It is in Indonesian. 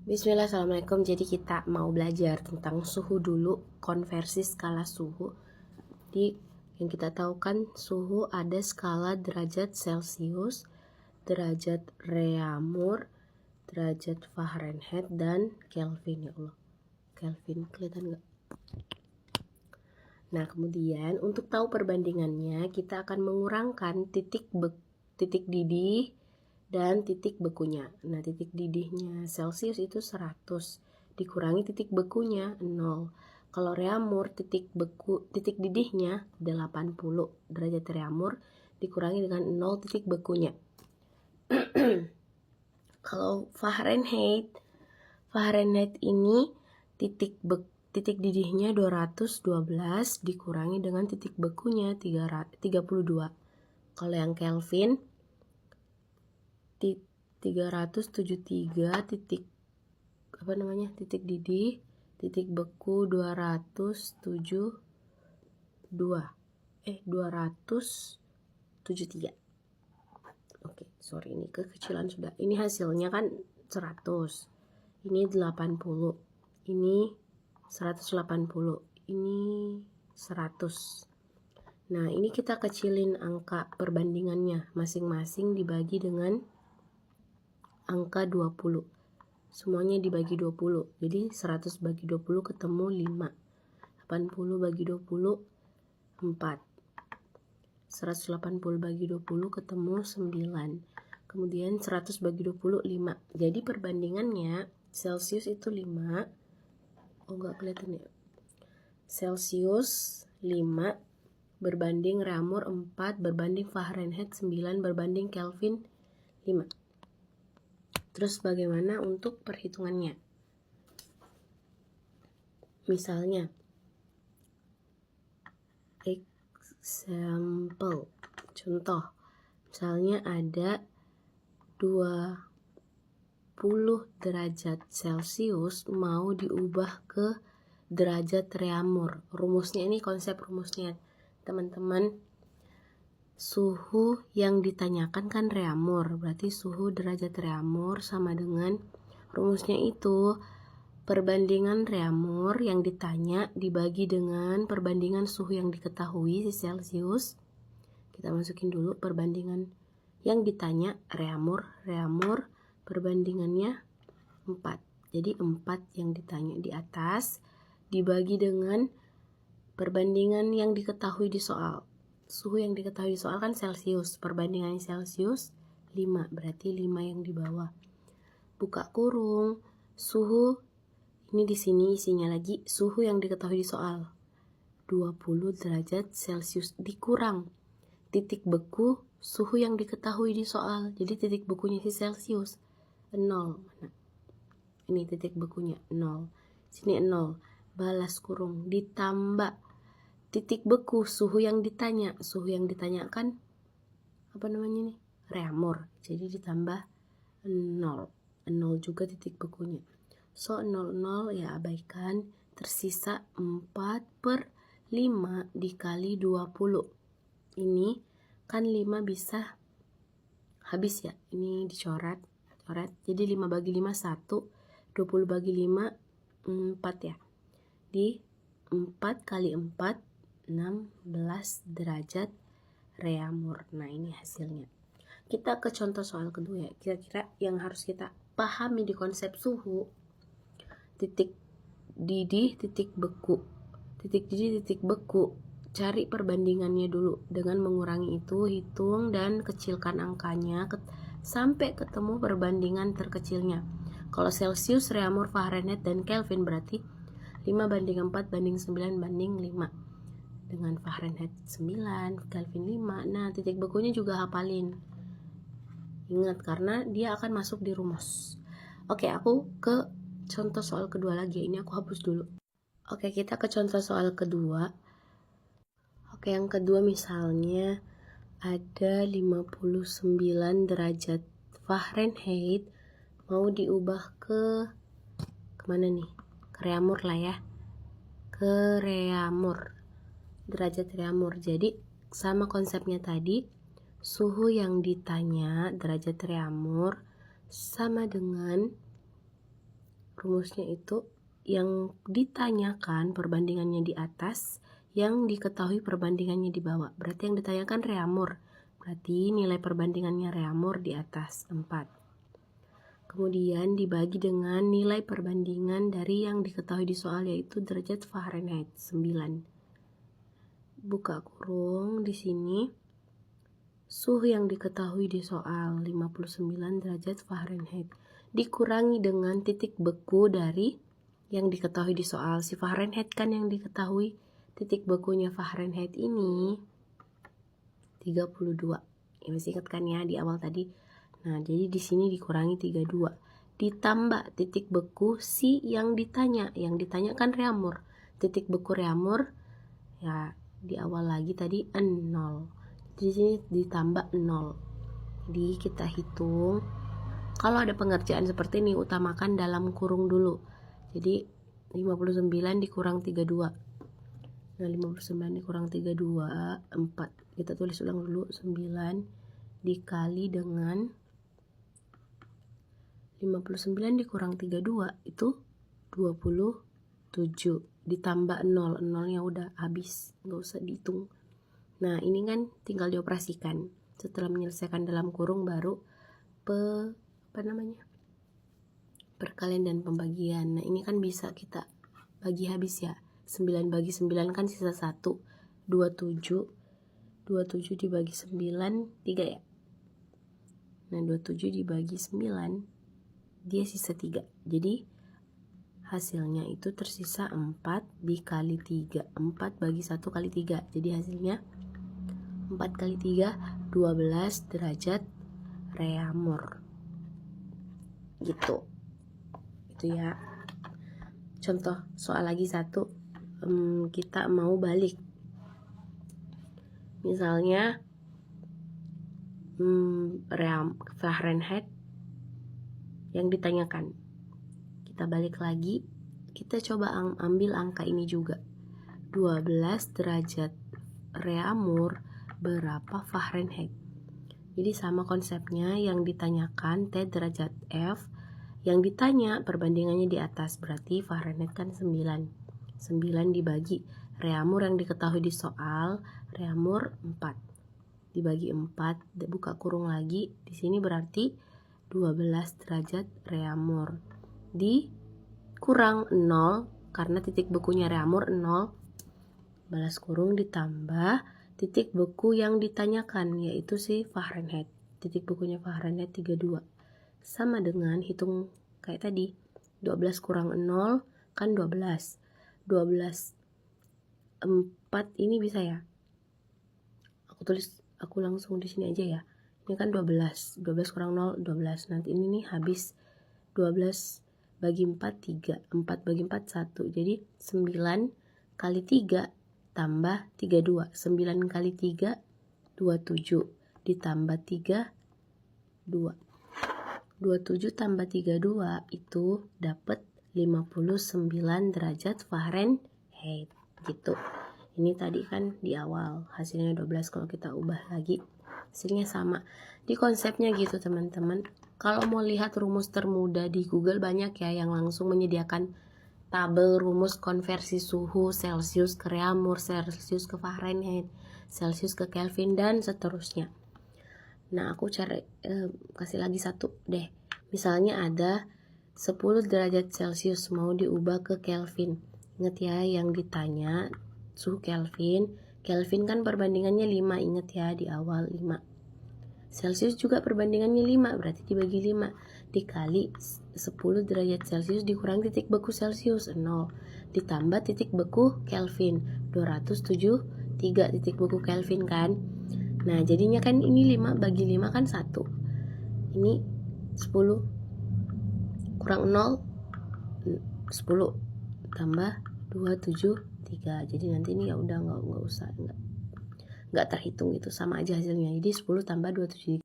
Bismillah, assalamualaikum. Jadi kita mau belajar tentang suhu dulu, konversi skala suhu. Jadi yang kita tahu kan suhu ada skala derajat Celcius, derajat Reaumur, derajat Fahrenheit, dan Kelvin. Ya Allah, Kelvin kelihatan nggak? Nah, kemudian untuk tahu perbandingannya kita akan mengurangkan titik didih dan titik bekunya. Nah, titik didihnya Celcius itu 100 dikurangi titik bekunya 0. Kalau Reaumur titik didihnya 80 derajat Reaumur dikurangi dengan 0 titik bekunya. Kalau Fahrenheit ini titik didihnya 212 dikurangi dengan titik bekunya 32. Kalau yang Kelvin 373 titik didih, titik beku 273. Oke, sorry ini kekecilan sudah. Ini hasilnya kan 100. Ini 80. Ini 180. Ini 100. Nah, ini kita kecilin angka perbandingannya. Masing-masing dibagi dengan angka 20. Semuanya dibagi 20. Jadi 100 bagi 20 ketemu 5. 80 bagi 20 4. 180 bagi 20 ketemu 9. Kemudian 100 bagi 20 5. Jadi perbandingannya Celcius itu 5. Oh, enggak kelihatan ya. Celcius 5 berbanding Reaumur 4 berbanding Fahrenheit 9 berbanding Kelvin 5. Terus bagaimana untuk perhitungannya? Misalnya contoh, misalnya ada 20 derajat Celcius mau diubah ke derajat Reaumur. Rumusnya ini konsep rumusnya teman-teman. Suhu yang ditanyakan kan Reaumur, berarti suhu derajat Reaumur sama dengan rumusnya itu perbandingan Reaumur yang ditanya dibagi dengan perbandingan suhu yang diketahui si Celcius. Kita masukin dulu perbandingan yang ditanya Reaumur perbandingannya 4. Jadi 4 yang ditanya di atas dibagi dengan perbandingan yang diketahui di soal. Suhu yang diketahui di soal kan Celcius, perbandingan Celcius 5, berarti 5 yang di bawah. Buka kurung, suhu ini di sini isinya lagi suhu yang diketahui di soal 20 derajat Celcius dikurang titik beku suhu yang diketahui di soal. Jadi titik bekunya si Celcius 0. Mana? Ini titik bekunya 0. Sini 0. Balas kurung ditambah titik beku suhu yang ditanya. Suhu yang ditanyakan apa namanya nih? Reaumur. Jadi ditambah 0. 0 juga titik bekunya. So 0 ya abaikan. Tersisa 4/5 dikali 20. Ini kan 5 bisa habis ya. Ini dicoret. Jadi 5 bagi 5 1. 20 bagi 5 4 ya. Di 4 kali 4 16 derajat Reaumur. Nah, ini hasilnya. Kita ke contoh soal kedua ya. Kira-kira yang harus kita pahami di konsep suhu. Titik didih, titik beku. Titik didih, titik beku. Cari perbandingannya dulu. Dengan mengurangi itu, hitung dan kecilkan angkanya sampai ketemu perbandingan terkecilnya. Kalau Celcius, Reaumur, Fahrenheit, dan Kelvin berarti 5 banding 4 banding 9 banding 5. Dengan Fahrenheit 9, Kelvin 5. Nah, titik bekunya juga hafalin. Ingat karena dia akan masuk di rumus. Oke, aku ke contoh soal kedua lagi. Ini aku hapus dulu. Oke, kita ke contoh soal kedua. Oke, yang kedua misalnya ada 59 derajat Fahrenheit mau diubah kemana nih? Ke Reaumur lah ya. Ke Reaumur. Derajat Reaumur. Jadi sama konsepnya tadi. Suhu yang ditanya derajat Reaumur sama dengan Rumusnya itu yang ditanyakan perbandingannya di atas, yang diketahui perbandingannya di bawah. Berarti yang ditanyakan reamur. Berarti nilai perbandingannya reamur di atas 4. Kemudian dibagi dengan nilai perbandingan dari yang diketahui di soal, yaitu derajat Fahrenheit 9. Buka kurung di sini. Suhu yang diketahui di soal 59 derajat Fahrenheit dikurangi dengan titik beku dari yang diketahui di soal. Si Fahrenheit kan yang diketahui, titik bekunya Fahrenheit ini 32. Ya, masih ingat kan ya di awal tadi. Nah, jadi di sini dikurangi 32. Ditambah titik beku si yang ditanya. Yang ditanya kan reamur. Titik beku reamur ya di awal lagi tadi 0. Di sini ditambah 0. Jadi kita hitung. Kalau ada pengerjaan seperti ini, utamakan dalam kurung dulu. Jadi 59 dikurang 32. Nah, 59 dikurang 32, 4. Kita tulis ulang dulu, 9 dikali dengan 59 dikurang 32 itu 27. Ditambah 0, 0-nya udah habis, nggak usah dihitung. Nah, ini kan tinggal dioperasikan. Setelah menyelesaikan dalam kurung baru perkalian dan pembagian. Nah, ini kan bisa kita bagi habis ya. 9 bagi 9 kan sisa 1. 27 dibagi 9 3 ya. Nah, 27 dibagi 9 dia sisa 3. Jadi hasilnya itu tersisa 4 dikali 3. 4 bagi 1 kali 3. Jadi hasilnya 4 kali 3, 12 derajat reamur. Gitu. Itu ya. Contoh soal lagi satu. Kita mau balik. Misalnya Fahrenheit yang ditanyakan. Kita balik lagi. Kita coba ambil angka ini juga. 12 derajat reamur berapa Fahrenheit. Jadi sama konsepnya, yang ditanyakan T derajat F, yang ditanya perbandingannya di atas, berarti Fahrenheit kan 9. 9 dibagi reamur yang diketahui di soal, reamur 4. Dibagi 4, buka kurung lagi, di sini berarti 12 derajat reamur. Dikurang 0, karena titik bekunya reamur 0, balas kurung ditambah titik beku yang ditanyakan, yaitu si Fahrenheit. Titik bekunya Fahrenheit 32. Sama dengan hitung kayak tadi. 12 kurang 0 kan 12. 12 4 ini bisa ya. Aku langsung di sini aja ya. Ini kan 12. 12 kurang 0 12. Nanti ini nih habis 12 bagi 4 3. 4 bagi 4 1. Jadi 9 kali 3 tambah 32. 9 kali 3 27 ditambah 3 2. 27 tambah 32 itu dapat 59 derajat Fahrenheit gitu. Ini tadi kan di awal hasilnya 12, kalau kita ubah lagi hasilnya sama. Di konsepnya gitu teman-teman. Kalau mau lihat rumus termudah di Google banyak ya yang langsung menyediakan tabel rumus konversi suhu Celsius ke reamur, Celsius ke Fahrenheit, Celsius ke Kelvin, dan seterusnya. Nah, aku kasih lagi satu deh. Misalnya ada 10 derajat Celsius mau diubah ke Kelvin. Ingat ya, yang ditanya suhu Kelvin. Kelvin kan perbandingannya 5, ingat ya di awal 5. Celsius juga perbandingannya 5, berarti dibagi 5 dikali 10 derajat Celsius dikurang titik beku Celsius 0 ditambah titik beku Kelvin 273 titik beku Kelvin kan. Nah, jadinya kan ini 5 bagi 5 kan 1. Ini 10 kurang 0 10 tambah 273. Jadi nanti ini ya udah nggak usah nggak terhitung, itu sama aja hasilnya. Jadi 10 tambah 27